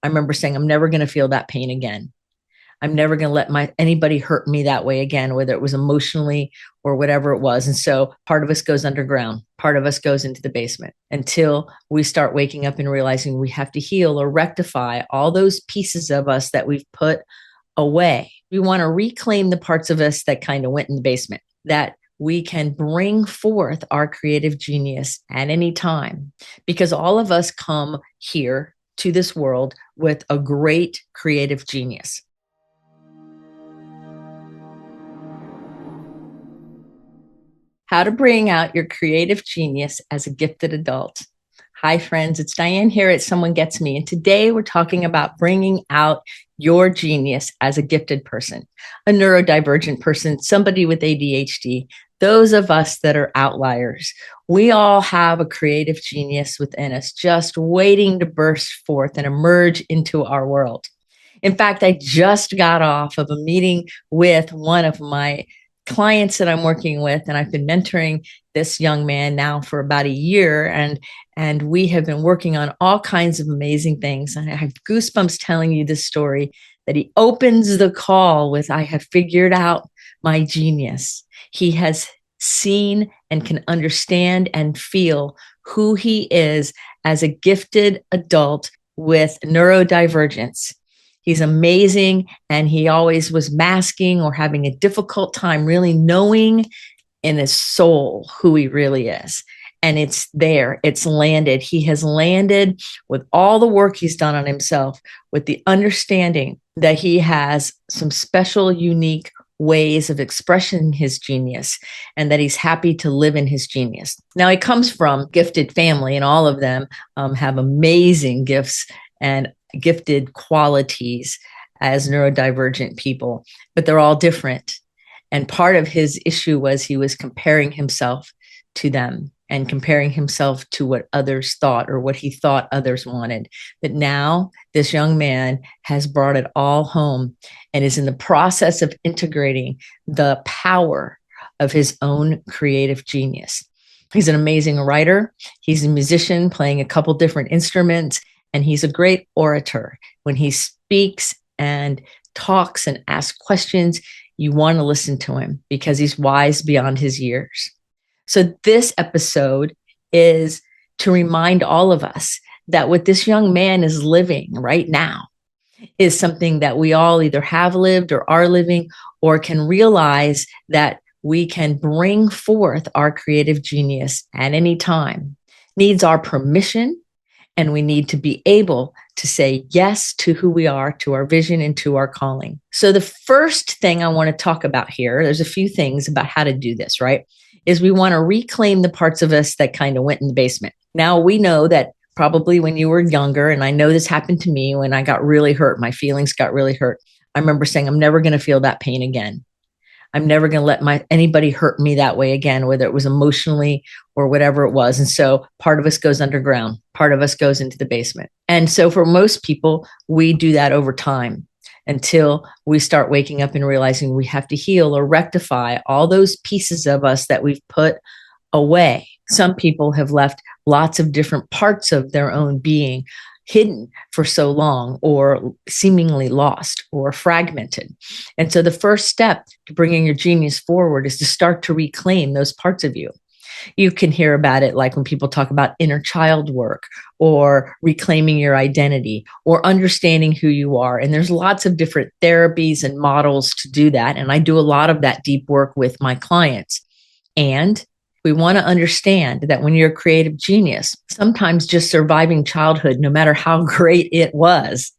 I remember saying, I'm never going to feel that pain again. I'm never going to let anybody hurt me that way again, whether it was emotionally or whatever it was. And so part of us goes underground, part of us goes into the basement until we start waking up and realizing we have to heal or rectify all those pieces of us that we've put away. We want to reclaim the parts of us that kind of went in the basement, that we can bring forth our creative genius at any time, because all of us come here to this world with a great creative genius. How to bring out your creative genius as a gifted adult. Hi, friends. It's Dianne here at Someone Gets Me. And today we're talking about bringing out your genius as a gifted person, a neurodivergent person, somebody with ADHD, those of us that are outliers. We all have a creative genius within us, just waiting to burst forth and emerge into our world. In fact, I just got off of a meeting with one of my clients that I'm working with, and I've been mentoring this young man now for about a year, and we have been working on all kinds of amazing things. And I have goosebumps telling you this story, that he opens the call with, I have figured out my genius. He has seen and can understand and feel who he is as a gifted adult with neurodivergence. He's amazing, and he always was masking or having a difficult time really knowing in his soul who he really is. And it's there, it's landed. He has landed with all the work he's done on himself, with the understanding that he has some special, unique ways of expressing his genius, and that he's happy to live in his genius. Now, he comes from gifted family, and all of them have amazing gifts and gifted qualities as neurodivergent people, but they're all different. And part of his issue was he was comparing himself to them and comparing himself to what others thought or what he thought others wanted. But now this young man has brought it all home and is in the process of integrating the power of his own creative genius. He's an amazing writer. He's a musician playing a couple different instruments. And he's a great orator. When he speaks and talks and asks questions, you want to listen to him because he's wise beyond his years. So this episode is to remind all of us that what this young man is living right now is something that we all either have lived or are living, or can realize that we can bring forth our creative genius at any time. Needs our permission. And we need to be able to say yes to who we are, to our vision, and to our calling. So the first thing I want to talk about here, there's a few things about how to do this, right? Is we want to reclaim the parts of us that kind of went in the basement. Now, we know that probably when you were younger, and I know this happened to me when I got really hurt, my feelings got really hurt. I remember saying, I'm never going to feel that pain again. I'm never going to let anybody hurt me that way again, whether it was emotionally or whatever it was. And so part of us goes underground, part of us goes into the basement. And so for most people, we do that over time until we start waking up and realizing we have to heal or rectify all those pieces of us that we've put away. Some people have left lots of different parts of their own being hidden for so long, or seemingly lost or fragmented. And so the first step to bringing your genius forward is to start to reclaim those parts of you. You can hear about it like when people talk about inner child work, or reclaiming your identity, or understanding who you are. And there's lots of different therapies and models to do that. And I do a lot of that deep work with my clients. And we want to understand that when you're a creative genius, sometimes just surviving childhood, no matter how great it was,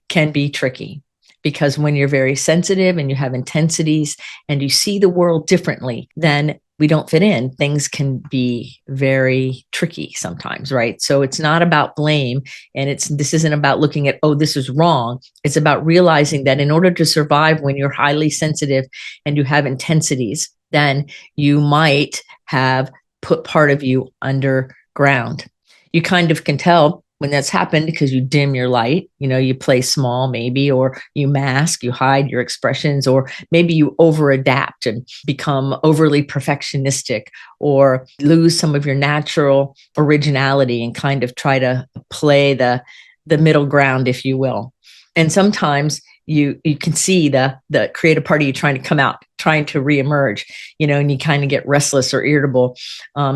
can be tricky. Because when you're very sensitive and you have intensities and you see the world differently, then we don't fit in. Things can be very tricky sometimes, right? So it's not about blame, and this isn't about looking at, oh, this is wrong. It's about realizing that in order to survive when you're highly sensitive and you have intensities, then you might have put part of you underground. You kind of can tell when that's happened because you dim your light, you play small maybe, or you mask, you hide your expressions, or maybe you over adapt and become overly perfectionistic, or lose some of your natural originality and kind of try to play the the middle ground, if you will. And sometimes you can see the creative part of you trying to come out, trying to reemerge, and you kind of get restless or irritable.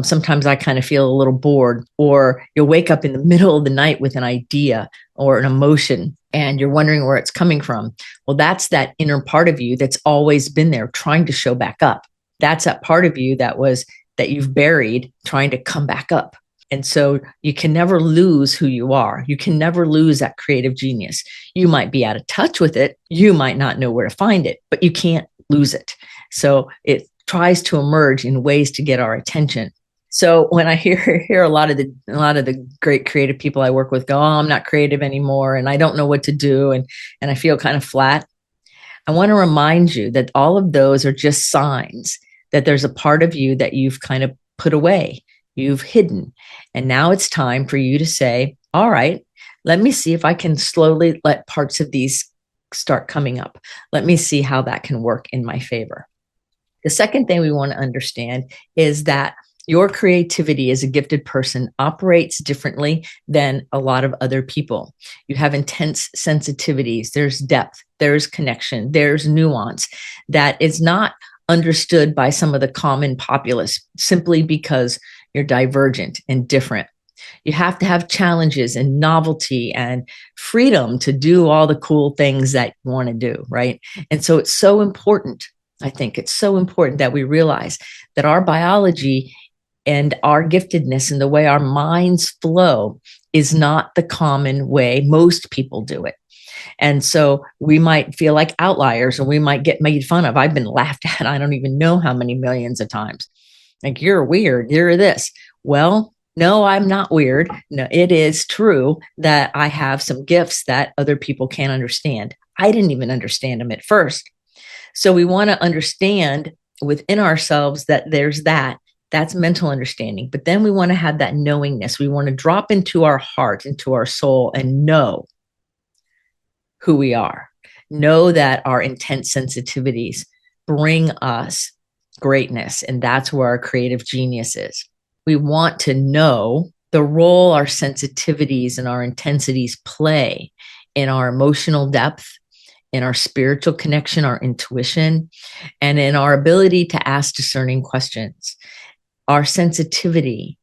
Sometimes I kind of feel a little bored, or you'll wake up in the middle of the night with an idea or an emotion, and you're wondering where it's coming from. Well, that's that inner part of you that's always been there trying to show back up. That's that part of you that you've buried trying to come back up. And so you can never lose who you are. You can never lose that creative genius. You might be out of touch with it. You might not know where to find it, but you can't lose it. So it tries to emerge in ways to get our attention. So when I hear a lot of the great creative people I work with go, "Oh, I'm not creative anymore, and I don't know what to do, and I feel kind of flat," I want to remind you that all of those are just signs that there's a part of you that you've kind of put away. You've hidden. And now it's time for you to say, all right, let me see if I can slowly let parts of these start coming up. Let me see how that can work in my favor. The second thing we want to understand is that your creativity as a gifted person operates differently than a lot of other people. You have intense sensitivities. There's depth, there's connection, there's nuance that is not understood by some of the common populace simply because you're divergent and different. You have to have challenges and novelty and freedom to do all the cool things that you want to do, right? And so it's so important. I think it's so important that we realize that our biology and our giftedness and the way our minds flow is not the common way most people do it. And so we might feel like outliers, and we might get made fun of. I've been laughed at, I don't even know how many millions of times. Like, you're weird, you're this. Well, no, I'm not weird. No, it is true that I have some gifts that other people can't understand. I didn't even understand them at first. So we want to understand within ourselves that there's that. That's mental understanding. But then we want to have that knowingness. We want to drop into our heart, into our soul, and know who we are. Know that our intense sensitivities bring us greatness. And that's where our creative genius is. We want to know the role our sensitivities and our intensities play in our emotional depth, in our spiritual connection, our intuition, and in our ability to ask discerning questions. Our sensitivity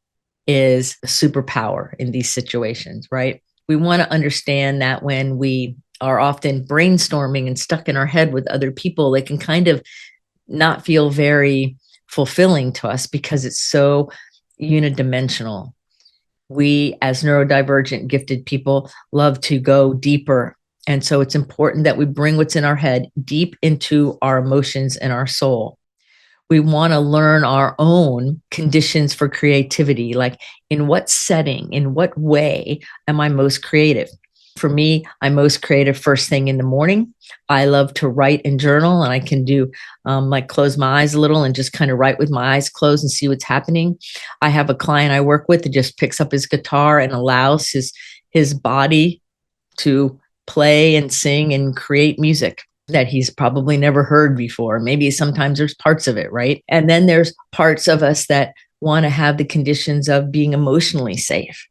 is a superpower in these situations, right? We want to understand that when we are often brainstorming and stuck in our head with other people, they can kind of not feel very fulfilling to us because it's so unidimensional. We, as neurodivergent gifted people, love to go deeper. And so it's important that we bring what's in our head deep into our emotions and our soul. We want to learn our own conditions for creativity, like in what setting, in what way am I most creative? For me, I'm most creative first thing in the morning. I love to write and journal, and I can do like close my eyes a little and just kind of write with my eyes closed and see what's happening. I have a client I work with that just picks up his guitar and allows his body to play and sing and create music that he's probably never heard before. Maybe sometimes there's parts of it, right? And then there's parts of us that want to have the conditions of being emotionally safe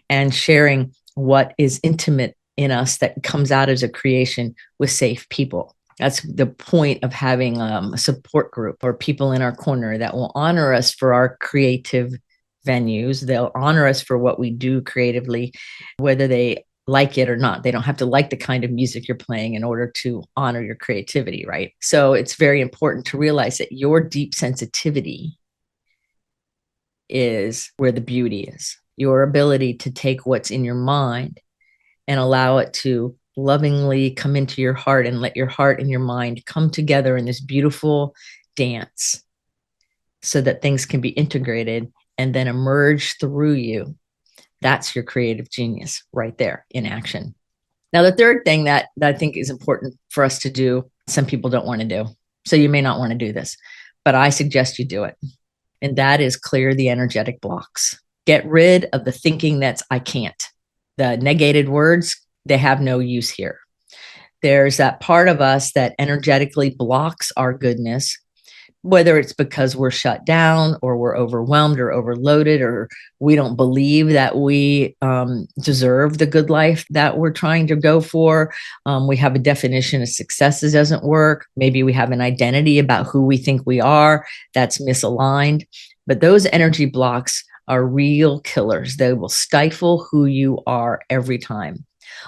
and sharing what is intimate in us that comes out as a creation with safe people. That's the point of having a support group or people in our corner that will honor us for our creative venues. They'll honor us for what we do creatively, whether they like it or not. They don't have to like the kind of music you're playing in order to honor your creativity, right? So it's very important to realize that your deep sensitivity is where the beauty is. Your ability to take what's in your mind and allow it to lovingly come into your heart and let your heart and your mind come together in this beautiful dance so that things can be integrated and then emerge through you. That's your creative genius right there in action. Now, the third thing that I think is important for us to do, some people don't want to do. So you may not want to do this, but I suggest you do it. And that is clear the energetic blocks. Get rid of the thinking that's I can't. The negated words, they have no use here. There's that part of us that energetically blocks our goodness. whether it's because we're shut down or we're overwhelmed or overloaded, or we don't believe that we deserve the good life that we're trying to go for. We have a definition of success that doesn't work. Maybe we have an identity about who we think we are that's misaligned. But those energy blocks are real killers. They will stifle who you are every time.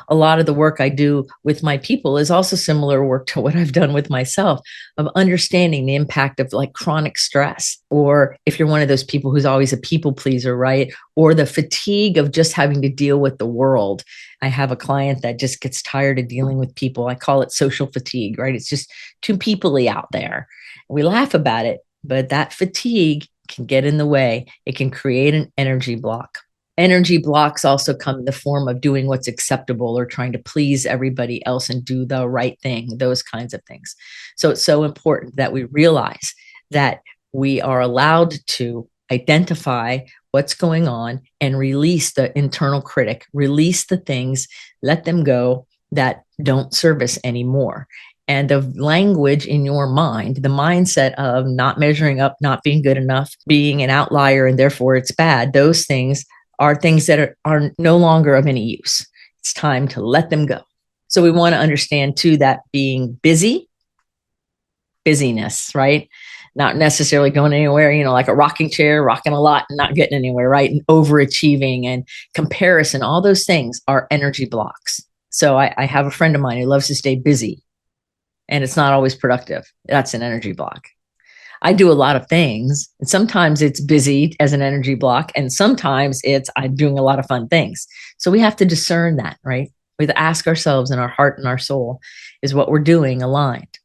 A lot of the work I do with my people is also similar work to what I've done with myself, of understanding the impact of like chronic stress, or if you're one of those people who's always a people pleaser, right? Or the fatigue of just having to deal with the world. I have a client that just gets tired of dealing with people. I call it social fatigue, right? It's just too peoply out there. We laugh about it, but that fatigue can get in the way. It can create an energy block. Energy blocks also come in the form of doing what's acceptable or trying to please everybody else and do the right thing, those kinds of things. So it's so important that we realize that we are allowed to identify what's going on and release the internal critic, release the things, let them go that don't serve us anymore. And the language in your mind, the mindset of not measuring up, not being good enough, being an outlier, and therefore it's bad, those things are things that are no longer of any use. It's time to let them go. So we want to understand too that being busyness, right? Not necessarily going anywhere, like a rocking chair, rocking a lot and not getting anywhere, right? And overachieving and comparison, all those things are energy blocks. So I have a friend of mine who loves to stay busy, and it's not always productive. That's an energy block. I do a lot of things, and sometimes it's busy as an energy block, and sometimes I'm doing a lot of fun things. So we have to discern that, right? We have to ask ourselves in our heart and our soul, is what we're doing aligned?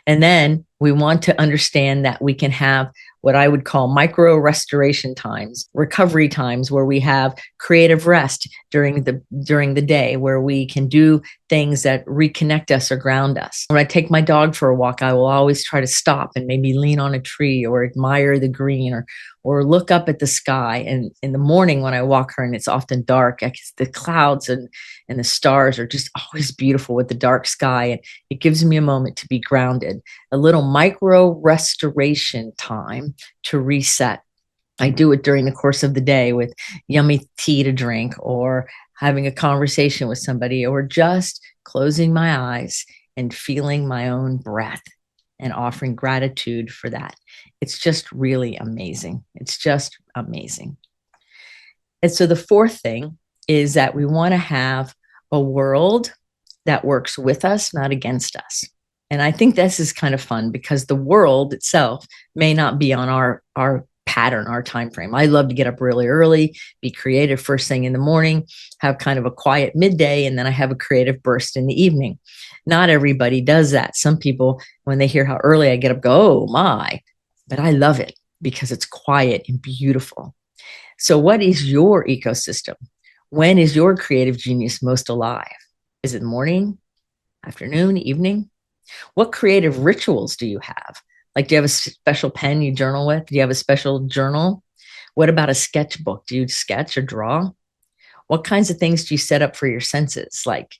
And then we want to understand that we can have what I would call micro restoration times, recovery times, where we have creative rest during the day, where we can do things that reconnect us or ground us. When I take my dog for a walk, I will always try to stop and maybe lean on a tree or admire the green, or look up at the sky. And in the morning when I walk her, and it's often dark, the clouds and the stars are just always beautiful with the dark sky. And it gives me a moment to be grounded, a little micro restoration time to reset. I do it during the course of the day with yummy tea to drink, or having a conversation with somebody, or just closing my eyes and feeling my own breath and offering gratitude for that. It's just really amazing. It's just amazing. And so the fourth thing is that we want to have a world that works with us, not against us. And I think this is kind of fun because the world itself may not be on our pattern, our time frame. I love to get up really early, be creative first thing in the morning, have kind of a quiet midday, and then I have a creative burst in the evening. Not everybody does that. Some people, when they hear how early I get up, go, oh my, but I love it because it's quiet and beautiful. So what is your ecosystem? When is your creative genius most alive? Is it morning, afternoon, evening? What creative rituals do you have? Like, do you have a special pen you journal with? Do you have a special journal? What about a sketchbook? Do you sketch or draw? What kinds of things do you set up for your senses? Like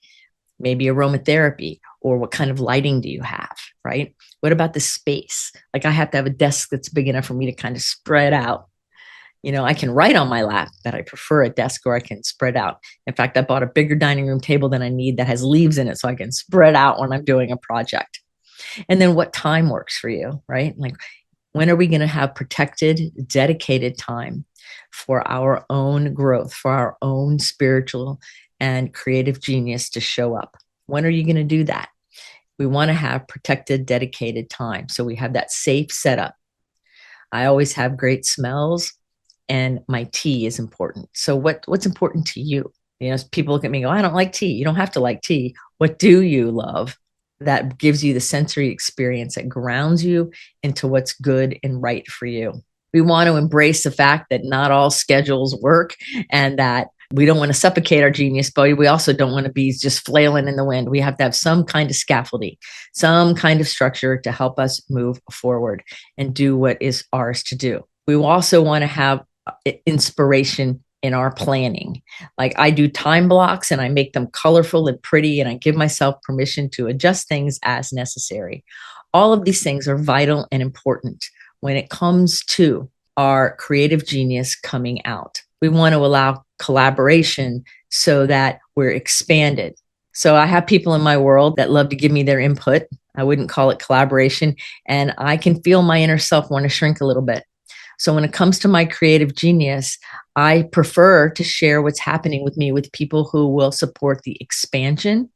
maybe aromatherapy, or what kind of lighting do you have, right? What about the space? Like I have to have a desk that's big enough for me to kind of spread out. I can write on my lap, but I prefer a desk where I can spread out. In fact, I bought a bigger dining room table than I need that has leaves in it so I can spread out when I'm doing a project. And then what time works for you, right? Like, when are we going to have protected, dedicated time for our own growth, for our own spiritual and creative genius to show up? When are you going to do that? We want to have protected, dedicated time. So we have that safe setup. I always have great smells, and my tea is important. So what's important to you? People look at me and go, I don't like tea. You don't have to like tea. What do you love that gives you the sensory experience that grounds you into what's good and right for you? We want to embrace the fact that not all schedules work, and that we don't want to suffocate our genius, but we also don't want to be just flailing in the wind. We have to have some kind of scaffolding, some kind of structure to help us move forward and do what is ours to do. We also want to have inspiration in our planning. Like, I do time blocks and I make them colorful and pretty, and I give myself permission to adjust things as necessary. All of these things are vital and important when it comes to our creative genius coming out. We want to allow collaboration so that we're expanded. So I have people in my world that love to give me their input. I wouldn't call it collaboration. And I can feel my inner self want to shrink a little bit. So when it comes to my creative genius, I prefer to share what's happening with me with people who will support the expansion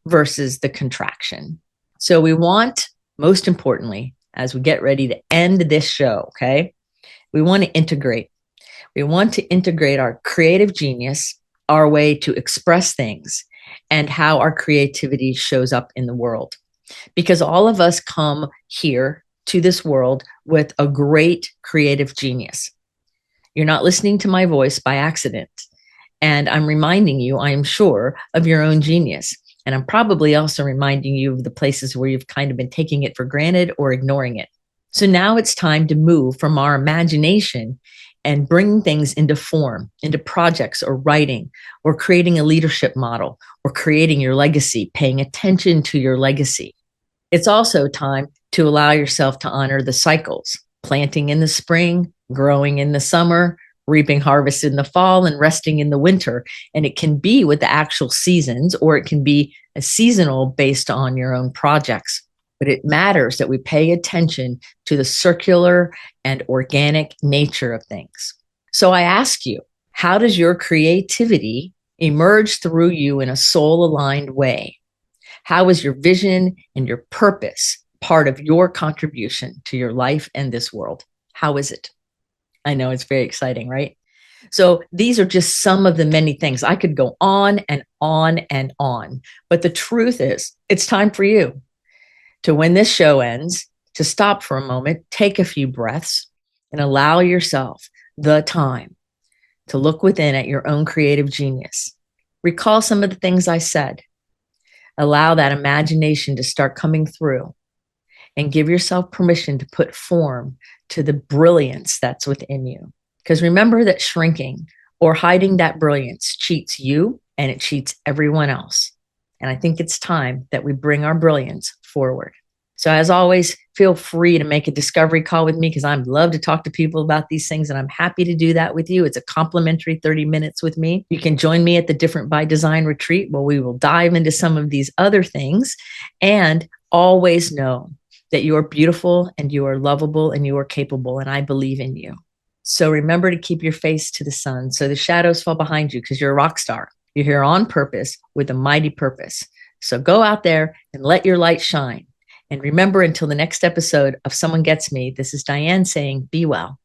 versus the contraction. So we want, most importantly, as we get ready to end this show, okay, we want to integrate. We want to integrate our creative genius, our way to express things, and how our creativity shows up in the world. Because all of us come here to this world with a great creative genius. You're not listening to my voice by accident. And I'm reminding you, I am sure, of your own genius. And I'm probably also reminding you of the places where you've kind of been taking it for granted or ignoring it. So now it's time to move from our imagination and bring things into form, into projects or writing or creating a leadership model or creating your legacy, paying attention to your legacy. It's also time to allow yourself to honor the cycles, planting in the spring, growing in the summer, reaping harvest in the fall, and resting in the winter. And it can be with the actual seasons, or it can be a seasonal based on your own projects. But it matters that we pay attention to the circular and organic nature of things. So I ask you, how does your creativity emerge through you in a soul-aligned way? How is your vision and your purpose part of your contribution to your life and this world? How is it? I know it's very exciting, right? So these are just some of the many things. I could go on and on and on. But the truth is, it's time for you to, when this show ends, to stop for a moment, take a few breaths, and allow yourself the time to look within at your own creative genius. Recall some of the things I said. Allow that imagination to start coming through and give yourself permission to put form to the brilliance that's within you. Because remember that shrinking or hiding that brilliance cheats you and it cheats everyone else. And I think it's time that we bring our brilliance forward. So as always, feel free to make a discovery call with me because I'd love to talk to people about these things, and I'm happy to do that with you. It's a complimentary 30 minutes with me. You can join me at the Different by Design retreat where we will dive into some of these other things, and always know that you are beautiful and you are lovable and you are capable, and I believe in you. So remember to keep your face to the sun so the shadows fall behind you because you're a rock star. You're here on purpose with a mighty purpose. So go out there and let your light shine. And remember, until the next episode of Someone Gets Me, this is Dianne saying, be well.